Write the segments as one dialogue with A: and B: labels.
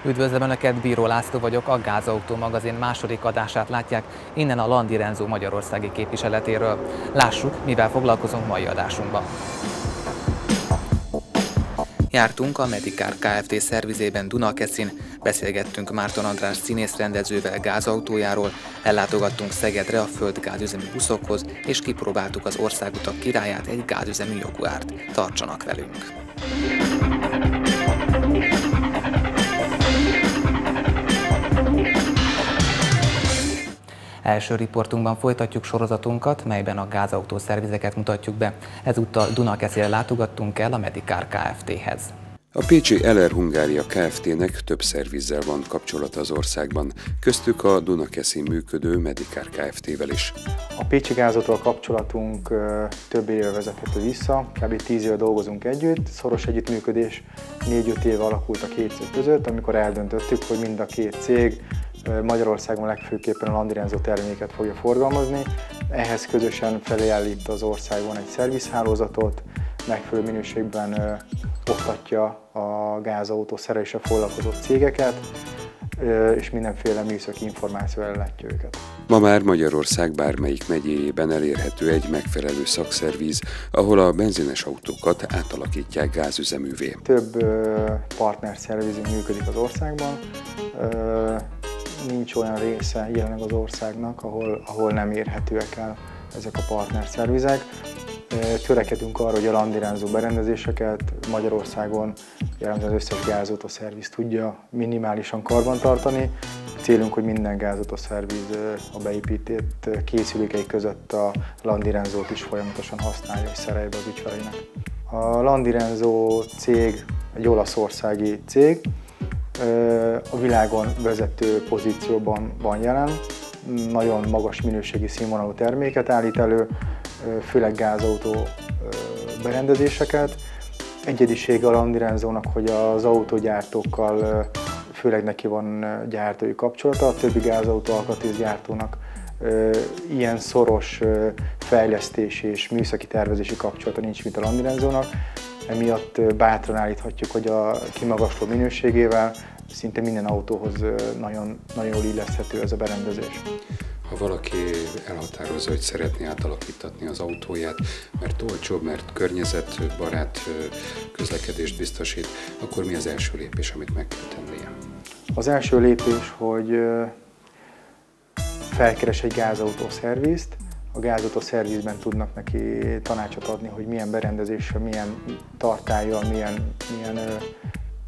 A: Üdvözlöm Önöket, Bíró László vagyok, a Gázautó magazin második adását látják innen a Landi Renzo magyarországi képviseletéről. Lássuk, mivel foglalkozunk mai adásunkban. Jártunk a Medikár Kft. Szervizében Dunakeszin, beszélgettünk Márton András színészrendezővel gázautójáról, ellátogattunk Szegedre a földgázüzemű buszokhoz, és kipróbáltuk az országutak királyát, egy gázüzemű Jaguárt. Tartsanak velünk! Első riportunkban folytatjuk sorozatunkat, melyben a gázautó szervizeket mutatjuk be. Ezúttal Dunakeszire látogattunk el a Medikár Kft.-hez.
B: A pécsi LR Hungária Kft.-nek több szervizzel van kapcsolata az országban, köztük a Dunakeszin működő Medikár Kft.-vel is.
C: A pécsi gázautóval kapcsolatunk több éve vezethető vissza, kb. 10 éve dolgozunk együtt, szoros együttműködés 4-5 éve alakult a két cég között, amikor eldöntöttük, hogy mind a két cég Magyarországon legfőképpen a Landi Renzo terméket fogja forgalmazni. Ehhez közösen felajánlít az országban egy szervizhálózatot, megfelelő minőségben oktatja a gázautó szereléssel foglalkozó cégeket, és mindenféle műszaki információval ellátja őket.
B: Ma már Magyarország bármelyik megyéjében elérhető egy megfelelő szakszerviz, ahol a benzines autókat átalakítják gázüzeművé.
C: Több partnerszervizünk működik az országban. Nincs olyan része jelenleg az országnak, ahol nem érhetőek el ezek a partnerszervizek. Törekedünk arra, hogy a Landi Renzo berendezéseket Magyarországon jellemzően az összes gázautószerviz tudja minimálisan karbantartani. Célunk, hogy minden gázautószerviz a beépített készülékei között a Landi Renzót is folyamatosan használja és szerelje be az ügyfeleinek. A Landi Renzo cég egy olaszországi cég, a világon vezető pozícióban van jelen, nagyon magas minőségi színvonalú terméket állít elő, főleg gázautó berendezéseket. Egyedisége a Landi Renzónak, hogy az autógyártókkal főleg neki van gyártói kapcsolata, a többi gázautó alkatrészgyártónak ilyen szoros fejlesztési és műszaki tervezési kapcsolata nincs, mint a Landi Renzónak. Emiatt bátran állíthatjuk, hogy a kimagasló minőségével szinte minden autóhoz nagyon jól illeszthető ez a berendezés.
B: Ha valaki elhatározza, hogy szeretné átalakítatni az autóját, mert olcsóbb, mert környezetbarát közlekedést biztosít, akkor mi az első lépés, amit meg kell tennie?
C: Az első lépés, hogy felkeres egy gázautószervizt. A gázautószervizben tudnak neki tanácsot adni, hogy milyen berendezéssel, milyen tartállyal, milyen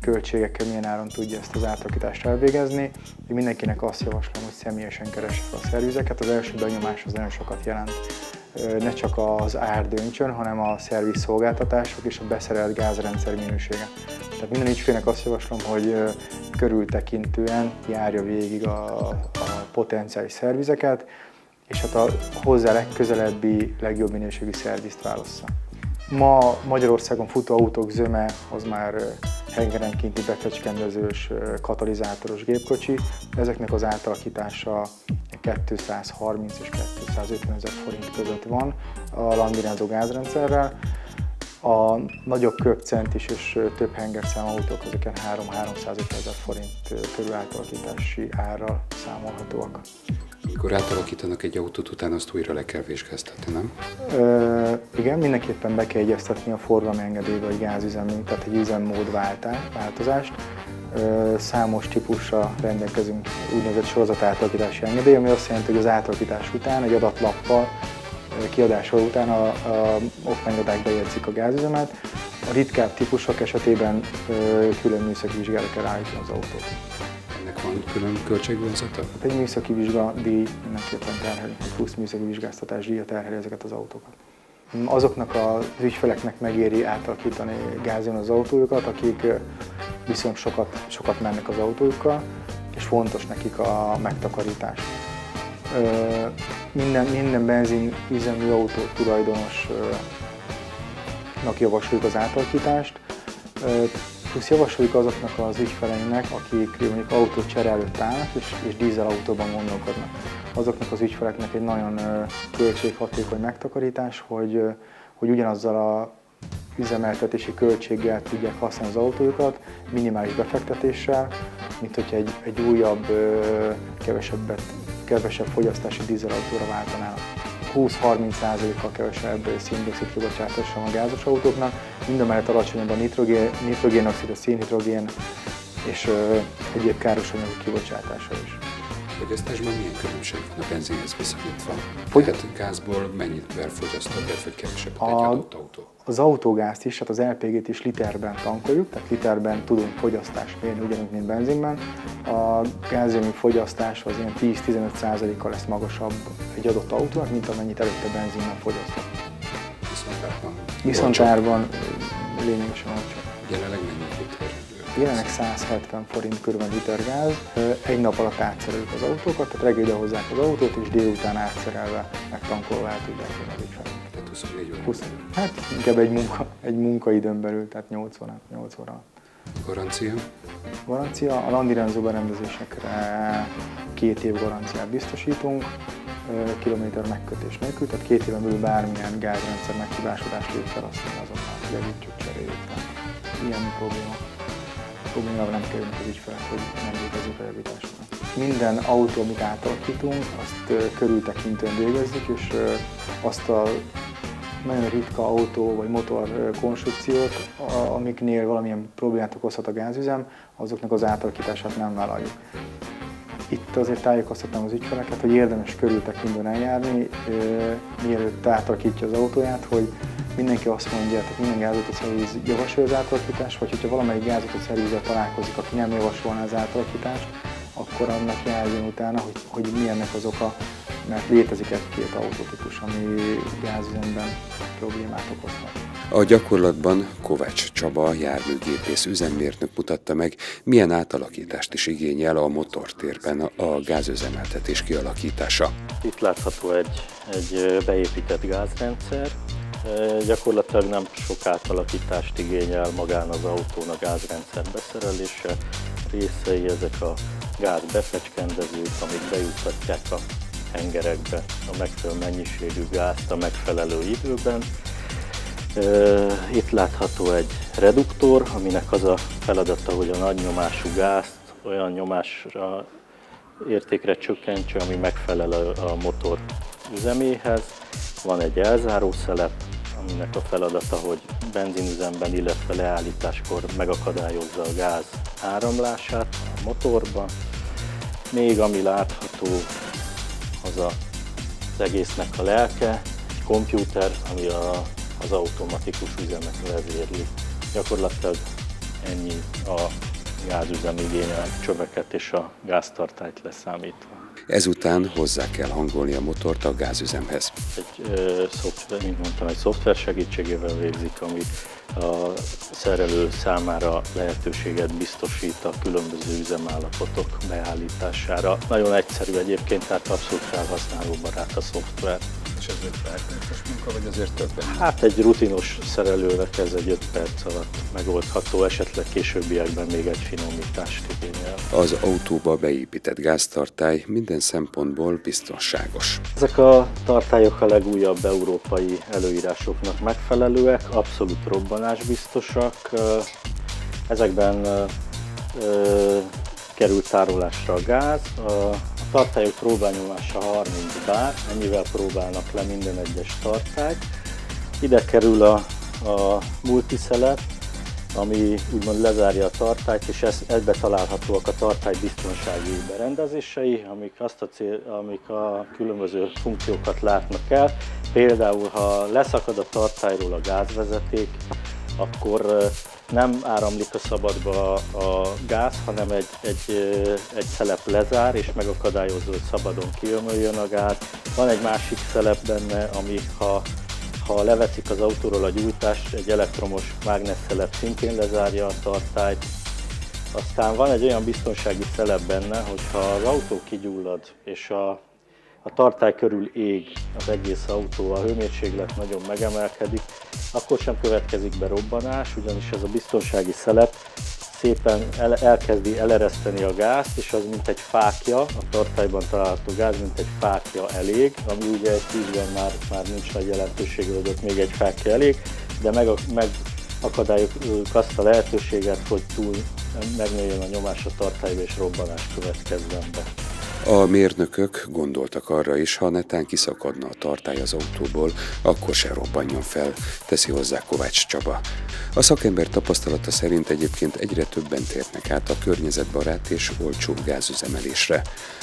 C: költségekkel, milyen áron tudja ezt az átalakítást elvégezni. Én mindenkinek azt javaslom, hogy személyesen keresse a szervizeket. Az első benyomás az nagyon sokat jelent. Ne csak az ár döntsön, hanem a szerviz szolgáltatások és a beszerelt gázrendszer minősége. Tehát minden ügyfélnek azt javaslom, hogy körültekintően járja végig a potenciális szervizeket, és hát a hozzá legközelebbi, legjobb minőségű szervizt válassza. Ma Magyarországon futó autók zöme az már hengerenkénti befecskendezős, katalizátoros gépkocsi. Ezeknek az átalakítása 230 és 250 ezer forint között van a Landi Renzo gázrendszerrel. A nagyobb köbcentis és több hengerszám autók ezeken 300-350 ezer forint körül átalakítási árral számolhatóak.
B: Amikor átalakítanak egy autót, utána azt újra le kell vizsgáztatni, nem?
C: Igen, mindenképpen be kell egyeztetni a forgalmi engedélybe, vagy gázüzemű, tehát egy üzemmód változást. Számos típusra rendelkezünk úgynevezett sorozatátalakítási engedély, ami azt jelenti, hogy az átalakítás után egy adatlappal kiadása után a okmányirodák bejegyzik a gázüzemet. A ritkább típusok esetében külön műszaki vizsgára kell állítani az autót.
B: Ennek van külön költségvonzata?
C: Egy műszaki vizsgadíj mindenképpen terheli, egy plusz műszaki vizsgáztatás díja terheli ezeket az autókat. Azoknak az ügyfeleknek megéri átalakítani gázon az autójukat, akik viszont sokat mennek az autójukkal, és fontos nekik a megtakarítás. Minden benzinüzemű autó tulajdonosnak javasoljuk az átalakítást, plusz javasoljuk azoknak az ügyfeleinknek, akik mondjuk autócsere előtt állnak és dízelautóban gondolkodnak. Azoknak az ügyfeleknek egy nagyon költséghatékony megtakarítás, hogy ugyanazzal a üzemeltetési költséggel tudják használni az autójukat, minimális befektetéssel, mint hogyha egy újabb, kevesebb fogyasztású dízelautóra váltanának. 20-30%-kal kevesebb szén-dioxid kibocsátása van a gázos autóknak, mindamellett alacsonyabb a nitrogénoxid, a szénhidrogén és egyéb káros anyagok kibocsátása is.
B: Fogyasztásban milyen különbség van a benzinhez viszonyítva? Tehát gázból mennyit fogyasztott, vagy kevesebbet egy adott autó?
C: Az autógázt is, tehát az LPG-t is literben tankoljuk, tehát literben tudunk fogyasztást mérni, ugyanúgy, mint benzinben. A gázüzemű fogyasztás az ilyen 10-15%-kal lesz magasabb egy adott autónak, mint amennyit előtte benzinben fogyasztott. Viszonyárban lényegesen olcsóbb.
B: Jelenleg mennyi liter?
C: Jelenleg 170 forint körül liter gáz. Egy nap alatt átszereljük az autókat, tehát reggel idehozzák az autót, és délután átszerelve, megtankolva el tudják vinni az ügyfelet.
B: Tehát 24 óra?
C: Hát inkább egy munkaidőn belül, tehát 8 óra.
B: Garancia?
C: Garancia. A Landi Renzo berendezésekre 2 év garanciát biztosítunk, kilométer megkötés nélkül, tehát 2 éven belül bármilyen gázrendszer meghibásodás lép fel, aztán azonnal javítjuk, cseréljük. Ilyen problémával nem kerülnek az ügyfelek, hogy nem végezzük a javításokat. Minden autó, amit átalakítunk, azt körültekintően végezzük, és azt a nagyon ritka autó vagy motor konstrukciót, amiknél valamilyen problémát okozhat a gázüzem, azoknak az átalakítását nem vállaljuk. Itt azért tájékoztatnám az ügyfeleket, hogy érdemes körültekintően eljárni, mielőtt átalakítja az autóját, hogy mindenki azt mondja, tehát minden gázautószerviz javasolja az átalakítást, vagy hogyha valamelyik gázautószervizzel találkozik, aki nem javasolná az átalakítást, akkor annak járjon utána, hogy mi ennek az oka, mert létezik egy-két autótípus, ami gázüzemben problémát okozhat.
B: A gyakorlatban Kovács Csaba, járműgépész üzemmérnök mutatta meg, milyen átalakítást is igényel a motortérben a gázüzemeltetés kialakítása.
D: Itt látható egy beépített gázrendszer. Gyakorlatilag nem sok átalakítást igényel magán az autón a gázrendszer beszerelése. Részei ezek a gázbefecskendezők, amik bejuttatják a hengerekbe a megfelelő mennyiségű gázt a megfelelő időben. Itt látható egy reduktor, aminek az a feladata, hogy a nagy nyomású gázt olyan nyomásra, értékre csökkentse, ami megfelel a motor üzeméhez. Van egy elzárószelep, aminek a feladata, hogy benzinüzemben, illetve leállításkor megakadályozza a gáz áramlását a motorba. Még ami látható, az az egésznek a lelke, egy kompjúter, ami az automatikus üzemet vezérli. Gyakorlatilag ennyi a gázüzem igényel csöveket és a gáztartályt leszámítva.
B: Ezután hozzá kell hangolni a motort a gázüzemhez.
D: Mint mondtam, egy szoftver segítségével végzik, ami a szerelő számára lehetőséget biztosít a különböző üzemállapotok beállítására. Nagyon egyszerű egyébként, tehát abszolút felhasználóbarát a szoftver.
B: És ez 5 perces munka, vagy azért többen?
D: Hát egy rutinos szerelőnek ez egy 5 perc alatt megoldható, esetleg későbbiekben még egy finomítást igényel.
B: Az autóba beépített gáztartály minden szempontból biztonságos.
D: Ezek a tartályok a legújabb európai előírásoknak megfelelőek, abszolút robbanásbiztosak. Ezekben kerül tárolásra a gáz. A tartályok próbálnyomása 30 bár, ennyivel próbálnak le minden egyes tartályt. Ide kerül a multiszelep, ami úgymond lezárja a tartályt, és ebbe találhatóak a tartály biztonsági berendezései, amik a különböző funkciókat látnak el. Például, ha leszakad a tartályról a gázvezeték, akkor nem áramlik a szabadba a gáz, hanem egy szelep lezár és megakadályozza, hogy szabadon kiömöljön a gáz. Van egy másik szelep benne, ami ha leveszik az autóról a gyújtást, egy elektromos mágnesszelep szintén lezárja a tartályt. Aztán van egy olyan biztonsági szelep benne, hogyha az autó kigyullad és a tartály körül ég az egész autó, a hőmérséklet nagyon megemelkedik, akkor sem következik be robbanás, ugyanis ez a biztonsági szelep szépen elkezdi elereszteni a gázt, és az mint egy fákja, a tartályban található gáz mint egy fákja elég, ami ugye egy tűzben már nincs nagy jelentősége, hogy ott még egy fákja elég, de akadályok azt a lehetőséget, hogy megnőjön a nyomás a tartályba és robbanás következzen be.
B: A mérnökök gondoltak arra is, ha netán kiszakadna a tartály az autóból, akkor se robbanjon fel, teszi hozzá Kovács Csaba. A szakember tapasztalata szerint egyébként egyre többen térnek át a környezetbarát és olcsóbb gázüzemelésre.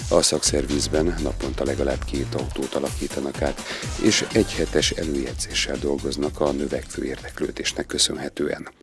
B: A szakszervizben naponta legalább 2 autót alakítanak át, és 1 hetes előjegyzéssel dolgoznak a növekvő érdeklődésnek köszönhetően.